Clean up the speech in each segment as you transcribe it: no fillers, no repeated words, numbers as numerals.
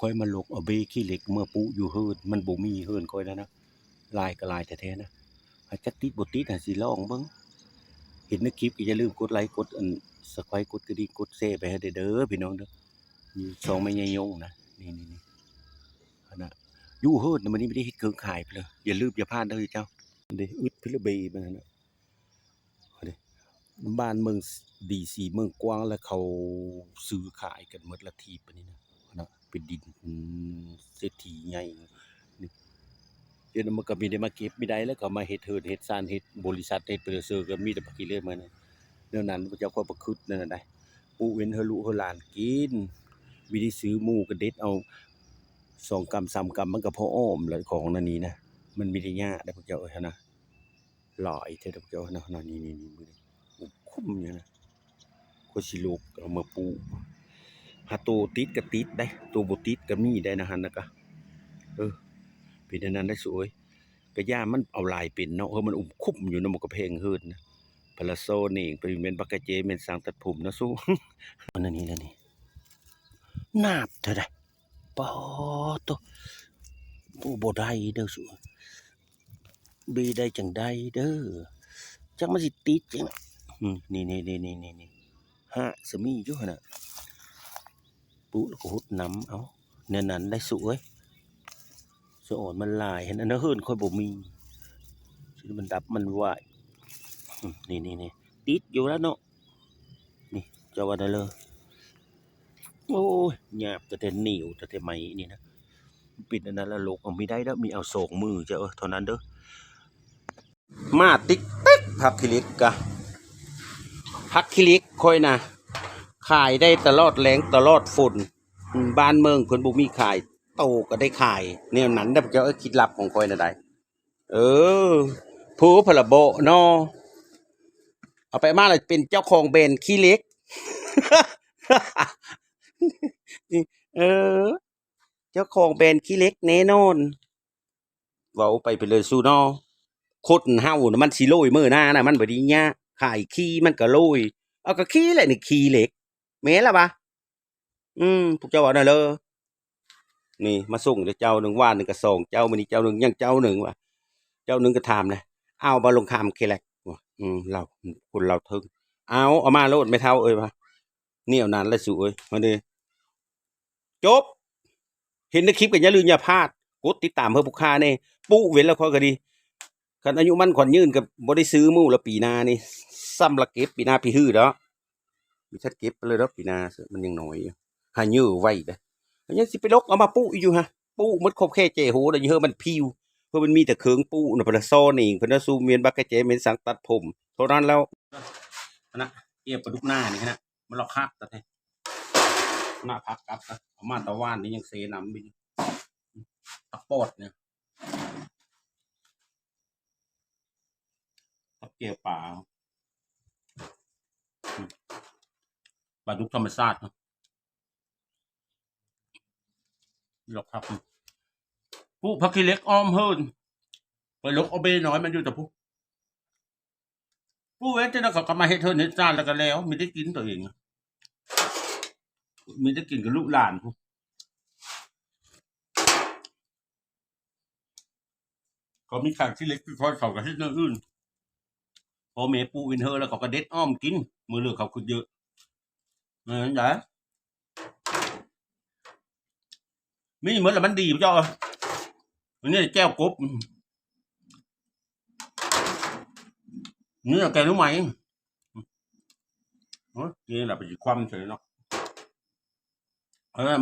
ค่อยมาลกเอาเบขี้เหล็กเมื่อปุอยู่เฮินมันบ่มีเฮินค่อยแล้วนะลายก็ลายแท้ๆนะอาจจะติดบ่ติดสิลองเบิ่งเห็นในคลิปก็อย่าลืมกดไลค์กดSubscribe กดกระดิ่งกดแชร์ไปให้เด้อพี่น้องเด้อมีช่องแม่ยายยงนะนี่อันน่ะอยู่เฮินมันนี่ไม่ได้เฮ็ดเครื่องขายไปเลยอย่าลืมอย่าพลาดเด้อเจ้าเด้อึดพิลเบมันน่ะเด้บ้านเมืองดีสีเมืองกว้างแล้วเขาซื้อขายกันหมดละทีปานนี้นะเป็นดินเศรษฐีใหญ่นี่เดี๋ยวมันก็มีได้มาเก็บมีได้แล้วก็มาเฮ็ดเฮินเฮ็ดซ่านเฮ็ดบริษัทเฮ็ดเปรเซอร์ก็มีแต่บักขี้เล่มานั่นแนวนั้นพระเจ้าก็ประคึดนั่นน่ะได้ปลูกเว้นให้ลูกให้หลานกินวิธีซื้อหมู่ก็เด็ดเอา2 กรัม3 กรัมมันก็พออ้อมแล้วของนั่นนี่นะมันมีได้ยากได้พระเจ้าเอ้ยนะหลายเท่าพระเจ้านะนี่มื้อนี้คุ้มอยู่นะก็สิลูกเอามาปลูกหาตัวติดก็ติดได้ตัวบ่ติดก็มีได้นะหั่นน่ะก็เป็นอันนั้นได้สวยก็ย่ามันเอาลายเป็นเนาะมันคุ้มอยู่เนาะมันก็แพงเฮินนะพาราโซนี่ไปแม่นบักกะเจแม่นสร้างตัดผมนะสู้ อันนั้นนี่นาบเท่าใดปอโตบ่ได้เด้อสู้บีได้จังใดเด้อจักมันสิติดจังนี่ฮะสมีอยู่หั่นน่ะปุ๊แล้วก็หดน้ำเอาแนวนั้นได้สวยสะอ่อนมันหลายเห็นอันนั้นเฮินค่อยบ่มีสิมันดับมันไหวนี่ติดอยู่แล้วเนาะนี่เจ้าว่าได้เลยโอ้ยหยาบแต่เหนียวแต่ไหมนี่นะปิดอันนั้นแล้วลกเอาไม่ได้แล้วมีเอา2 มือเจ้าเท่านั้นเด้อมาติ๊กผักขี้เหล็กกะผักขี้เหล็กค่อยนะขายได้ตลอดแล้งตลอดฝนบ้านเมืองเพิ่นบ่มีขายโตก็ได้ขายแนวนั้นได้อเจ้าคิดลับของค่อยน่ะได้ผู้พละโบเนาะเอาไปมาแล้วเป็นเจ้าของแบรนด์ขี้เหล็ก เออเจ้าของแบรนด์ขี้เหล็กแน่นอนเว้าไปเลยสู้เนาะคนเฮาน่ะมันสิโรยมื้อหน้าน่ะมันบ่ดียะขายขี้มันก็โรยเอาก็ขี้แหละนี่ขี้เหล็กแม่นล่ะบะพวกเจ้าว่าน่ะเลอนี่มาส่งเจ้าหนึ่งว่านหนึ่งก็2เจ้ามื้อนี้เจ้าหนึ่งยังเจ้าหนึ่งว่ะเจ้าหนึ่งก็ถามนะเอาบ่ลงคำเคแลกว่ะเราคนเราถึงเอามาโลดไม่เท่าเอ้ยว่ะเหนียวนั้นแล้วสู้เอ้ยมาเด้อจบเห็นในคลิปก็อย่าลืมอย่าพลาดกดติดตามเพื่อผู้ค้าแน่ปุ๊เว้นแล้วค่อยก็ดีคันอายุมันขวัญยืนก็บ่ได้ซื้อมื้อละปีหน้านี่ซ้ำละเก็บปีหน้าปีฮื้อเด้อมีชัดเก็บไปเลยเด้อปีหน้ามันยังน้อยอยู่หายื้อไว้เด้อยังสิไปลกเอามาปุ๊อีกอยู่ฮะปุ๊หมดครบแค่เจโหแล้วอยู่เฮอมันพิวเพราะมันมีแต่เครื่องปุ๊น่ะเพิ่นซ่อนเองเพิ่นน่ะสู้เมียนบักกะเจเมียนสังตัดผมเท่านั้นแล้วนะเอียบปลาดุกหน้านี่ฮะมันลอกคักตะแท้หน้าพักกลับเอามาตะว่านนี่ยังเซน้ำบินตะปอดเนี่ยตะเกียบป่าปลาดุกธรรมชาติหรอกครับผู้พักขี้เล็กอ้อมเฮินไปลกเอาเบน้อยมันอยู่แต่ผู้เวทที่นั่นเขาก็มาเฮ็ดเฮินเฮ็ดจานแล้วก็แล้วมีได้กินตัวเองมีได้กินกับลูกหลานผู้เขามีขางที่เล็กคอยเขาก็เฮ็ดเนื้ออื่นพอเมปูวินเฮอร์แล้วเขาก็เด็ดอ้อมกินมือเลือกเขาคือเยอะได้มีเหมือนละมันดีพี่เจ้าอันนี้แก้วกบนี่แกรู้ไหมนี่แหละไปจีความเฉยเนาะ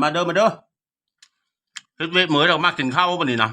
มาเด้อเฮ็ดเวทเหมือนเรามากกินข้าวป่ะนี่นะ